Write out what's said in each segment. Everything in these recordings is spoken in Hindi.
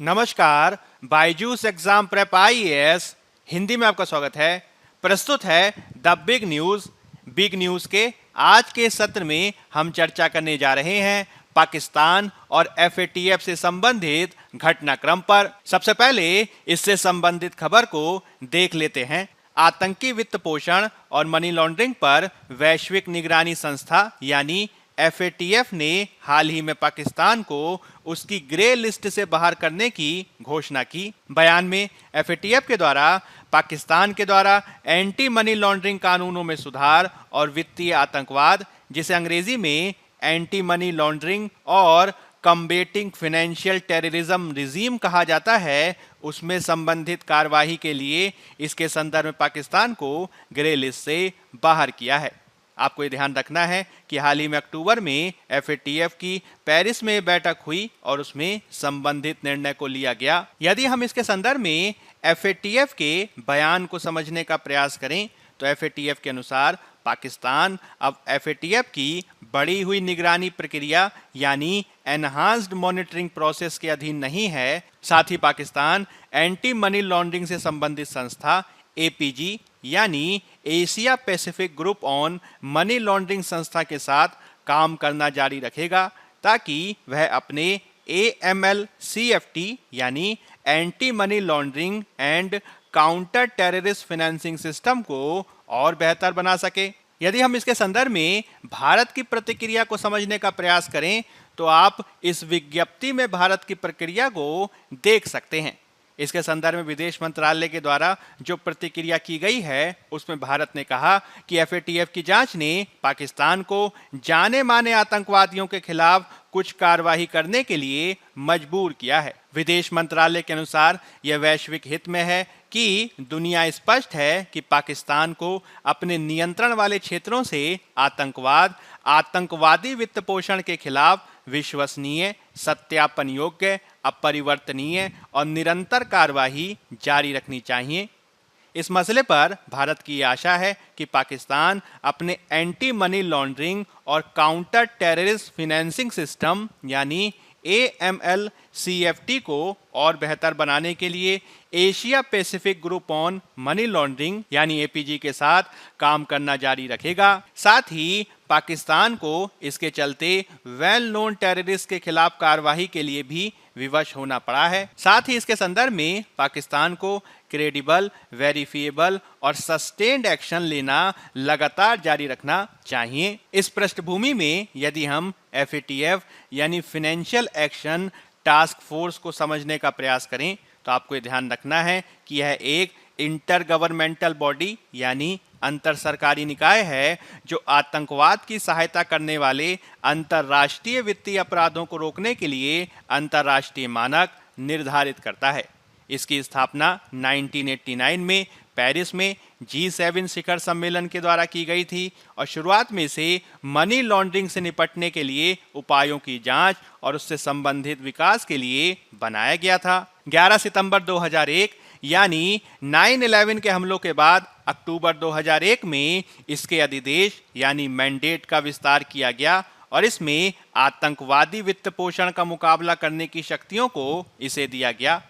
नमस्कार। Byju's exam prep IAS Hindi में आपका स्वागत है। प्रस्तुत है द बिग न्यूज के आज के सत्र में हम चर्चा करने जा रहे हैं पाकिस्तान और एफएटीएफ से संबंधित घटनाक्रम पर। सबसे पहले इससे संबंधित खबर को देख लेते हैं। आतंकी वित्त पोषण और मनी लॉन्ड्रिंग पर वैश्विक निगरानी संस्था यानी एफएटीएफ ने हाल ही में पाकिस्तान को उसकी ग्रे लिस्ट से बाहर करने की घोषणा की। बयान में एफएटीएफ के द्वारा पाकिस्तान के द्वारा एंटी मनी लॉन्ड्रिंग कानूनों में सुधार और वित्तीय आतंकवाद, जिसे अंग्रेजी में एंटी मनी लॉन्ड्रिंग और कम्बेटिंग फाइनेंशियल टेररिज्म रिजीम कहा जाता है, उसमें संबंधित कार्यवाही के लिए इसके संदर्भ में पाकिस्तान को ग्रे लिस्ट से बाहर किया है। आपको ये ध्यान रखना है कि हाल ही में अक्टूबर में एफएटीएफ की पेरिस में बैठक हुई और उसमें संबंधित निर्णय को लिया गया। यदि हम इसके संदर्भ में एफएटीएफ के बयान को समझने का प्रयास करें तो एफएटीएफ के अनुसार पाकिस्तान अब एफएटीएफ की बढ़ी हुई निगरानी प्रक्रिया यानी एनहांस्ड मॉनिटरिंग प्रोसेस के अधीन नहीं है। साथ ही पाकिस्तान एंटी मनी लॉन्ड्रिंग से संबंधित संस्था एपीजी यानी Asia Pacific group on money laundering संस्था के साथ काम करना जारी रखेगा ताकि वह अपने एएमएल सीएफटी यानी anti money laundering and counter terrorist financing system को और बेहतर बना सके। यदि हम इसके संदर्भ में भारत की प्रतिक्रिया को समझने का प्रयास करें तो आप इस विज्ञप्ति में भारत की प्रक्रिया को देख सकते हैं। इसके संदर्भ में विदेश मंत्रालय के द्वारा जो प्रतिक्रिया की गई है उसमें भारत ने कहा कि एफएटीएफ की जांच ने पाकिस्तान को जाने माने आतंकवादियों के खिलाफ कुछ कार्रवाई करने के लिए मजबूर किया है। विदेश मंत्रालय के अनुसार यह वैश्विक हित में है कि दुनिया स्पष्ट है कि पाकिस्तान को अपने नियंत्रण वाले क्षेत्रों से आतंकवादी वित्त पोषण के खिलाफ विश्वसनीय, सत्यापन योग्य, अपरिवर्तनीय और निरंतर कार्यवाही जारी रखनी चाहिए। इस मसले पर भारत की आशा है कि पाकिस्तान अपने एंटी मनी लॉन्ड्रिंग और काउंटर टेररिस्ट फाइनेंसिंग सिस्टम यानी एएमएल सीएफटी को और बेहतर बनाने के लिए Asia Pacific group on money laundering यानी एपीजी के साथ काम करना जारी रखेगा। साथ ही पाकिस्तान को इसके चलते वेल नोन टेररिस्ट के खिलाफ कार्रवाई के लिए भी विवश होना पड़ा है। साथ ही इसके संदर्भ में पाकिस्तान को क्रेडिबल, वेरिफिएबल और सस्टेन्ड एक्शन लेना लगातार जारी रखना चाहिए। इस पृष्ठभूमि में यदि हम एफएटीएफ यानी फाइनेंशियल एक्शन टास्क फोर्स को समझने का प्रयास करें तो आपको ये ध्यान रखना है कि यह एक इंटर गवर्नमेंटल बॉडी यानी अंतर सरकारी निकाय है जो आतंकवाद की सहायता करने वाले अंतर्राष्ट्रीय वित्तीय अपराधों को रोकने के लिए अंतर्राष्ट्रीय मानक निर्धारित करता है। इसकी स्थापना 1989 में पेरिस में G7 शिखर सम्मेलन के द्वारा की गई थी और शुरुआत में इसे मनी लॉन्ड्रिंग से निपटने के लिए उपायों की जांच और उससे संबंधित विकास के लिए बनाया गया था। 11 सितंबर 2001 यानी 9/11 के हमलों के बाद अक्टूबर 2001 में इसके अधिदेश यानी मैंडेट का विस्तार किया गया और इसमें आतंकवादी वित्त पोषण का मुकाबला करने की शक्तियों को इसे दिया गया।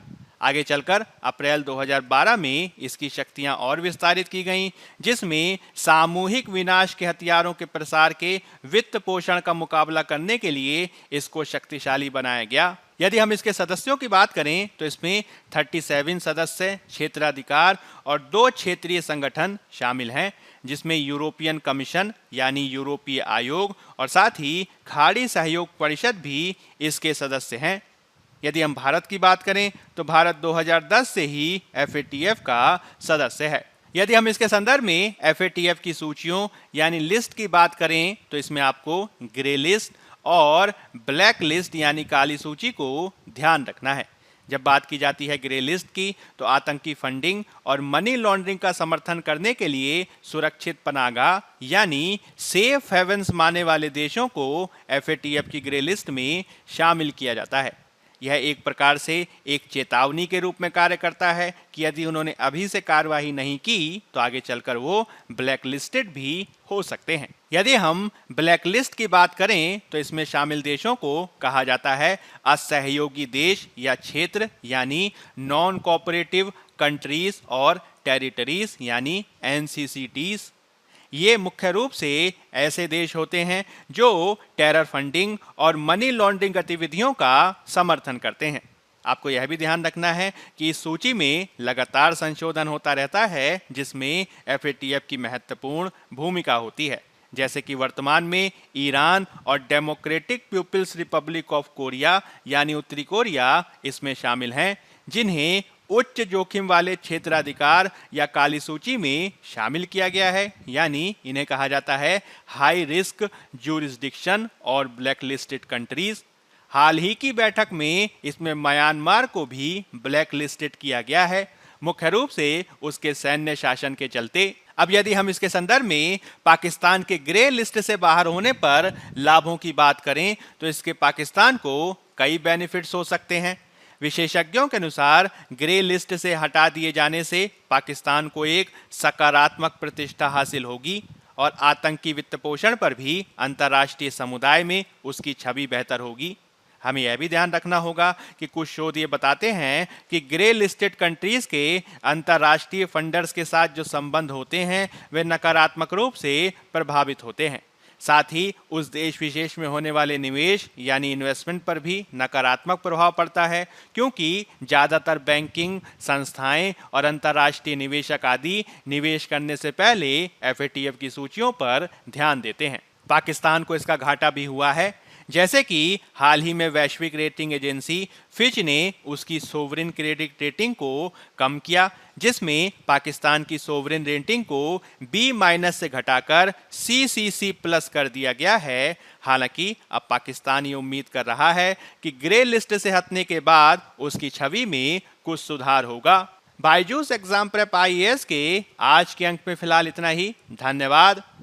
आगे चलकर अप्रैल 2012 में इसकी शक्तियां और विस्तारित की गईं, जिसमें सामूहिक विनाश के हथियारों के प्रसार के वित्त पोषण का मुकाबला करने के लिए इसको शक्तिशाली बनाया गया। यदि हम इसके सदस्यों की बात करें तो इसमें 37 सदस्य क्षेत्राधिकार और 2 क्षेत्रीय संगठन शामिल हैं, जिसमें यूरोपियन कमीशन यानी यूरोपीय आयोग और साथ ही खाड़ी सहयोग परिषद भी इसके सदस्य हैं। यदि हम भारत की बात करें तो भारत 2010 से ही एफएटीएफ का सदस्य है। यदि हम इसके संदर्भ में एफएटीएफ की सूचियों यानी लिस्ट की बात करें तो इसमें आपको ग्रे लिस्ट और ब्लैक लिस्ट यानी काली सूची को ध्यान रखना है। जब बात की जाती है ग्रे लिस्ट की तो आतंकी फंडिंग और मनी लॉन्ड्रिंग का समर्थन करने के लिए सुरक्षित पनागा यानी सेफ हेवन्स माने वाले देशों को एफएटीएफ की ग्रे लिस्ट में शामिल किया जाता है। यह एक प्रकार से एक चेतावनी के रूप में कार्य करता है कि यदि उन्होंने अभी से कार्यवाही नहीं की तो आगे चलकर वो ब्लैक लिस्टेड भी हो सकते हैं। यदि हम ब्लैक लिस्ट की बात करें तो इसमें शामिल देशों को कहा जाता है असहयोगी देश या क्षेत्र यानी नॉन कोऑपरेटिव कंट्रीज और टेरिटरीज यानी NCCTs। ये मुख्य रूप से ऐसे देश होते हैं जो टेरर फंडिंग और मनी लॉन्ड्रिंग गतिविधियों का समर्थन करते हैं। आपको यह भी ध्यान रखना है कि इस सूची में लगातार संशोधन होता रहता है जिसमें FATF की महत्वपूर्ण भूमिका होती है, जैसे कि वर्तमान में ईरान और Democratic People's Republic of Korea यानी उत्तरी कोरिया इसमें शामिल हैं, जिन्हें उच्च जोखिम वाले क्षेत्राधिकार या काली सूची में शामिल किया गया है, यानी इन्हें कहा जाता है हाई रिस्क ज्यूरिसडिक्शन और ब्लैक लिस्टेड कंट्रीज। हाल ही की बैठक में इसमें म्यांमार को भी ब्लैक लिस्टेड किया गया है, मुख्य रूप से उसके सैन्य शासन के चलते। अब यदि हम इसके संदर्भ में पाकिस्तान के ग्रे लिस्ट से बाहर होने पर लाभों की बात करें तो इसके पाकिस्तान को कई बेनिफिट्स हो सकते हैं। विशेषज्ञों के अनुसार ग्रे लिस्ट से हटा दिए जाने से पाकिस्तान को एक सकारात्मक प्रतिष्ठा हासिल होगी और आतंकी वित्त पोषण पर भी अंतर्राष्ट्रीय समुदाय में उसकी छवि बेहतर होगी। हमें यह भी ध्यान रखना होगा कि कुछ शोध ये बताते हैं कि ग्रे लिस्टेड कंट्रीज के अंतर्राष्ट्रीय फंडर्स के साथ जो संबंध होते हैं वे नकारात्मक रूप से प्रभावित होते हैं। साथ ही उस देश विशेष में होने वाले निवेश यानी इन्वेस्टमेंट पर भी नकारात्मक प्रभाव पड़ता है, क्योंकि ज़्यादातर बैंकिंग संस्थाएं और अंतर्राष्ट्रीय निवेशक आदि निवेश करने से पहले FATF की सूचियों पर ध्यान देते हैं। पाकिस्तान को इसका घाटा भी हुआ है, जैसे कि हाल ही में वैश्विक रेटिंग एजेंसी फिच ने उसकी सोवरिन क्रेडिट रेटिंग को कम किया, जिसमें पाकिस्तान की सोवरिन रेटिंग को B- से घटाकर CCC+ कर दिया गया है। हालांकि अब पाकिस्तान ये उम्मीद कर रहा है कि ग्रे लिस्ट से हटने के बाद उसकी छवि में कुछ सुधार होगा। बायजूस एग्जाम प्रेप IAS के आज के अंक में फिलहाल इतना ही। धन्यवाद।